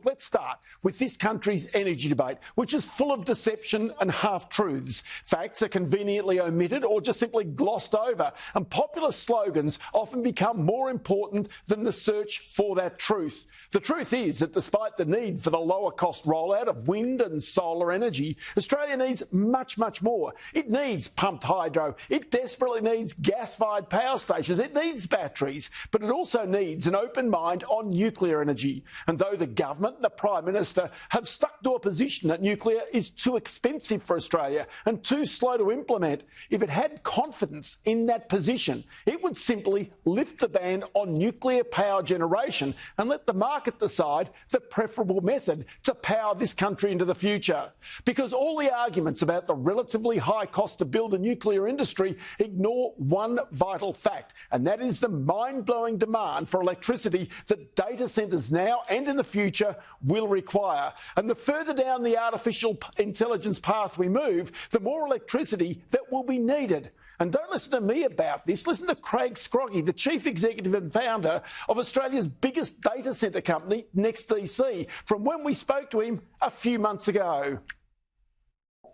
let's start with this country's energy debate, which is full of deception and half-truths. Facts are conveniently omitted or just simply glossed over, and popular slogans often become more important than the search for that truth. The truth is that despite the need for the lower-cost rollout of wind and solar energy, Australia needs much, much more. It needs pumped hydro. It desperately needs gas-fired power stations. It needs batteries, but it also needs an open mind on nuclear energy. And though the government and the Prime Minister have stuck to a position that nuclear is too expensive for Australia and too slow to implement, if it had confidence in that position, it would simply lift the ban on nuclear power generation and let the market decide the preferable method to power this country into the future. Because all the arguments about the relatively high cost to build a nuclear industry ignore one vital fact, and that is the mind-blowing demand for electricity that data centres now and in the future will require. And the further down the artificial intelligence path we move, the more electricity that will be needed. And don't listen to me about this. Listen to Craig Scroggie, the chief executive and founder of Australia's biggest data centre company, NextDC, from when we spoke to him a few months ago.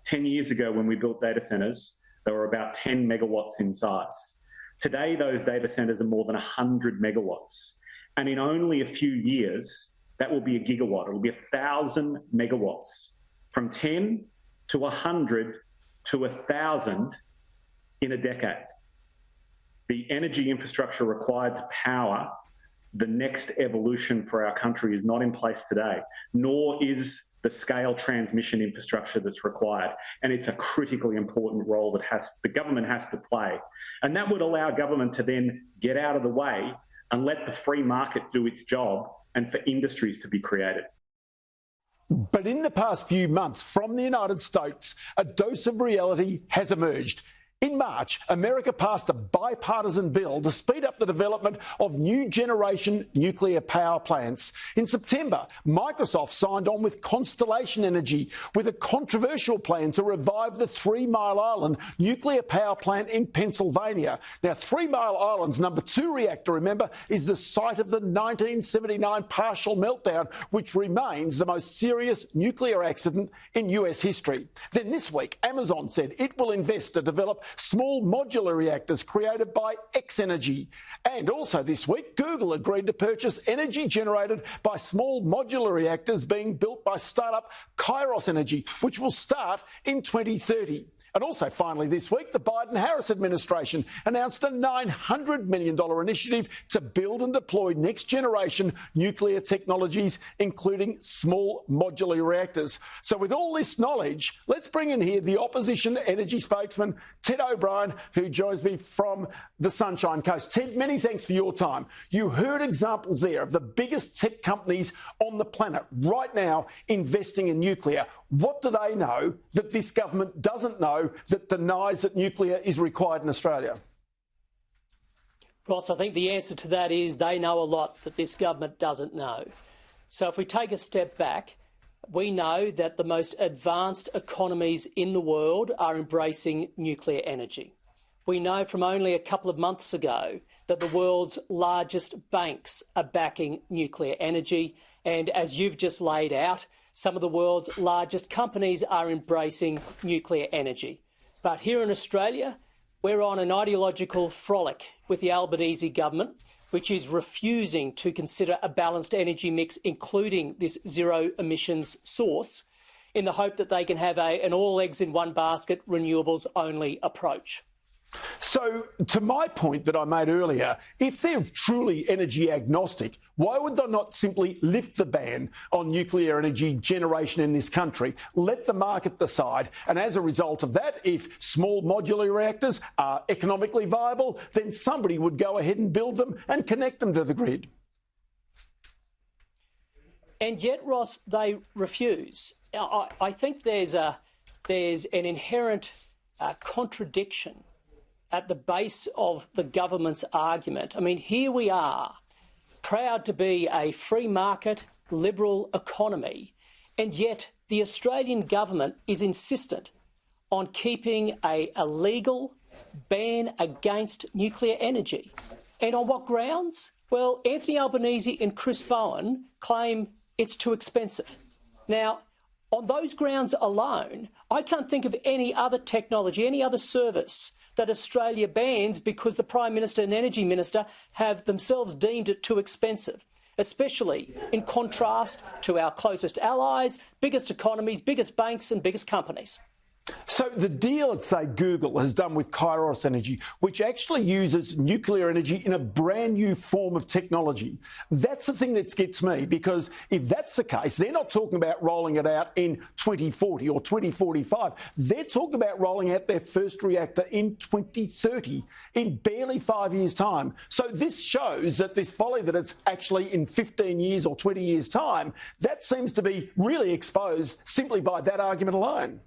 10 years ago, when we built data centres, they were about 10 megawatts in size. Today, those data centres are more than 100 megawatts. And in only a few years, that will be a gigawatt. It will be 1,000 megawatts, from 10 to 100 to 1,000 in a decade. The energy infrastructure required to power the next evolution for our country is not in place today, nor is the scale transmission infrastructure that's required. And it's a critically important role that the government has to play. And that would allow government to then get out of the way and let the free market do its job and for industries to be created. But in the past few months from the United States, a dose of reality has emerged. In March, America passed a bipartisan bill to speed up the development of new generation nuclear power plants. In September, Microsoft signed on with Constellation Energy with a controversial plan to revive the 3 Mile Island nuclear power plant in Pennsylvania. Now, 3 Mile Island's number 2 reactor, remember, is the site of the 1979 partial meltdown, which remains the most serious nuclear accident in US history. Then this week, Amazon said it will invest to develop small modular reactors created by X-Energy. And also this week, Google agreed to purchase energy generated by small modular reactors being built by startup Kairos Energy, which will start in 2030. And also, finally, this week, the Biden-Harris administration announced a $900 million initiative to build and deploy next-generation nuclear technologies, including small modular reactors. So with all this knowledge, let's bring in here the opposition energy spokesman, Ted O'Brien, who joins me from the Sunshine Coast. Ted, many thanks for your time. You heard examples there of the biggest tech companies on the planet right now investing in nuclear. What do they know that this government doesn't know that denies that nuclear is required in Australia? Ross, I think the answer to that is they know a lot that this government doesn't know. So if we take a step back, we know that the most advanced economies in the world are embracing nuclear energy. We know from only a couple of months ago that the world's largest banks are backing nuclear energy. And as you've just laid out, some of the world's largest companies are embracing nuclear energy. But here in Australia, we're on an ideological frolic with the Albanese government, which is refusing to consider a balanced energy mix, including this zero emissions source, in the hope that they can have an all eggs in one basket, renewables only approach. So, to my point that I made earlier, if they're truly energy agnostic, why would they not simply lift the ban on nuclear energy generation in this country, let the market decide, and as a result of that, if small modular reactors are economically viable, then somebody would go ahead and build them and connect them to the grid? And yet, Ross, they refuse. I think there's an inherent contradiction at the base of the government's argument. I mean, here we are, proud to be a free market, liberal economy, and yet the Australian government is insistent on keeping a legal ban against nuclear energy. And on what grounds? Well, Anthony Albanese and Chris Bowen claim it's too expensive. Now, on those grounds alone, I can't think of any other technology, any other service that Australia bans because the Prime Minister and Energy Minister have themselves deemed it too expensive, especially in contrast to our closest allies, biggest economies, biggest banks and biggest companies. So the deal that, say, Google has done with Kairos Energy, which actually uses nuclear energy in a brand new form of technology, that's the thing that gets me, because if that's the case, they're not talking about rolling it out in 2040 or 2045. They're talking about rolling out their first reactor in 2030, in barely 5 years' time. So this shows that this folly that it's actually in 15 years or 20 years' time, that seems to be really exposed simply by that argument alone.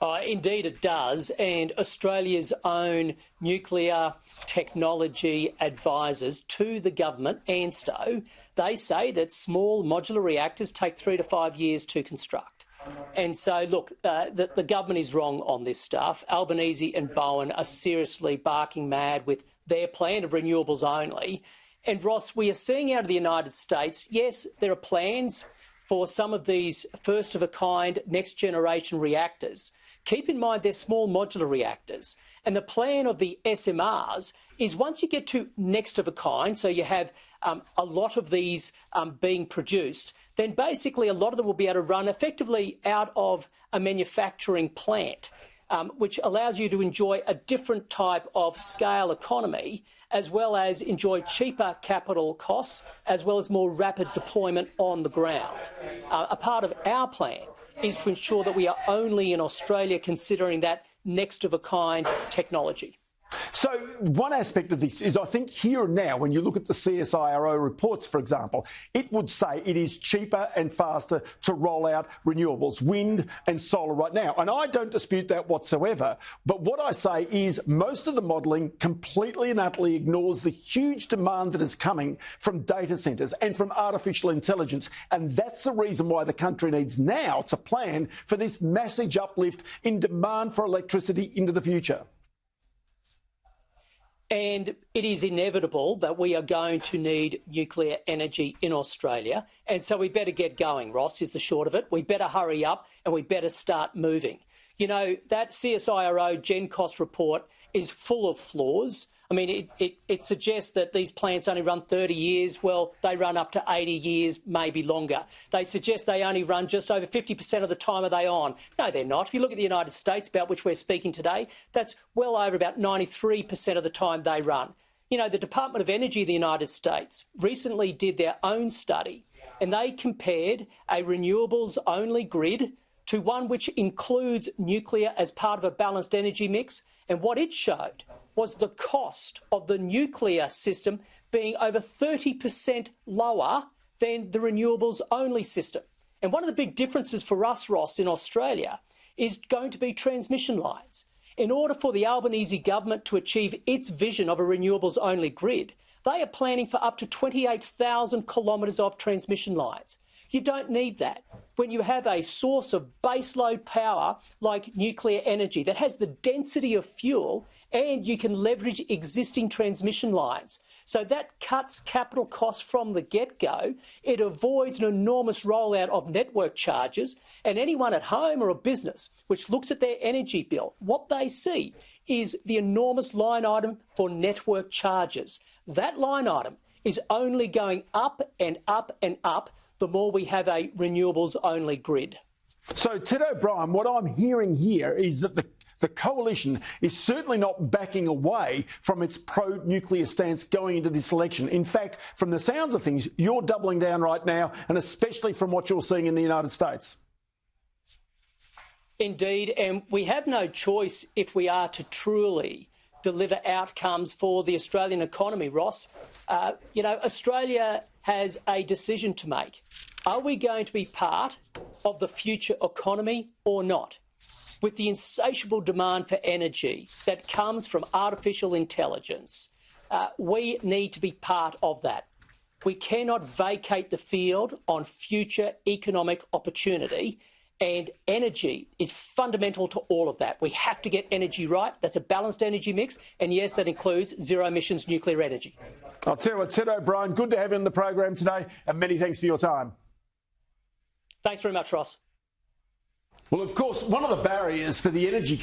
Indeed it does, and Australia's own nuclear technology advisors to the government, ANSTO, they say that small modular reactors take 3 to 5 years to construct. And so, look, the government is wrong on this stuff. Albanese and Bowen are seriously barking mad with their plan of renewables only. And Ross, we are seeing out of the United States, yes, there are plans for some of these first-of-a-kind next-generation reactors. Keep in mind they're small modular reactors. And the plan of the SMRs is once you get to next-of-a-kind, so you have a lot of these being produced, then basically a lot of them will be able to run effectively out of a manufacturing plant, which allows you to enjoy a different type of scale economy, as well as enjoy cheaper capital costs, as well as more rapid deployment on the ground. A part of our plan is to ensure that we are only in Australia considering that next-of-a-kind technology. So one aspect of this is, I think here and now, when you look at the CSIRO reports, for example, it would say it is cheaper and faster to roll out renewables, wind and solar right now. And I don't dispute that whatsoever. But what I say is most of the modelling completely and utterly ignores the huge demand that is coming from data centres and from artificial intelligence. And that's the reason why the country needs now to plan for this massive uplift in demand for electricity into the future. And it is inevitable that we are going to need nuclear energy in Australia. And so we better get going, Ross, is the short of it. We better hurry up and we better start moving. You know, that CSIRO Gen Cost report is full of flaws. I mean, it suggests that these plants only run 30 years. Well, they run up to 80 years, maybe longer. They suggest they only run just over 50% of the time are they on. No, they're not. If you look at the United States, about which we're speaking today, that's well over about 93% of the time they run. You know, the Department of Energy of the United States recently did their own study, and they compared a renewables-only grid to one which includes nuclear as part of a balanced energy mix. And what it showed was the cost of the nuclear system being over 30% lower than the renewables-only system. And one of the big differences for us, Ross, in Australia is going to be transmission lines. In order for the Albanese government to achieve its vision of a renewables-only grid, they are planning for up to 28,000 kilometres of transmission lines. You don't need that when you have a source of baseload power like nuclear energy that has the density of fuel, and you can leverage existing transmission lines. So that cuts capital costs from the get-go. It avoids an enormous rollout of network charges, and anyone at home or a business which looks at their energy bill, what they see is the enormous line item for network charges. That line item is only going up and up and up the more we have a renewables-only grid. So, Ted O'Brien, what I'm hearing here is that the coalition is certainly not backing away from its pro-nuclear stance going into this election. In fact, from the sounds of things, you're doubling down right now, and especially from what you're seeing in the United States. Indeed, and we have no choice if we are to truly deliver outcomes for the Australian economy, Ross. You know, Australia has a decision to make. Are we going to be part of the future economy or not? With the insatiable demand for energy that comes from artificial intelligence, we need to be part of that. We cannot vacate the field on future economic opportunity, and energy is fundamental to all of that. We have to get energy right. That's a balanced energy mix, and yes, that includes zero emissions nuclear energy. I'll tell you what, Ted O'Brien, good to have you on the program today, and many thanks for your time. Thanks very much, Ross. Well, of course, one of the barriers for the energy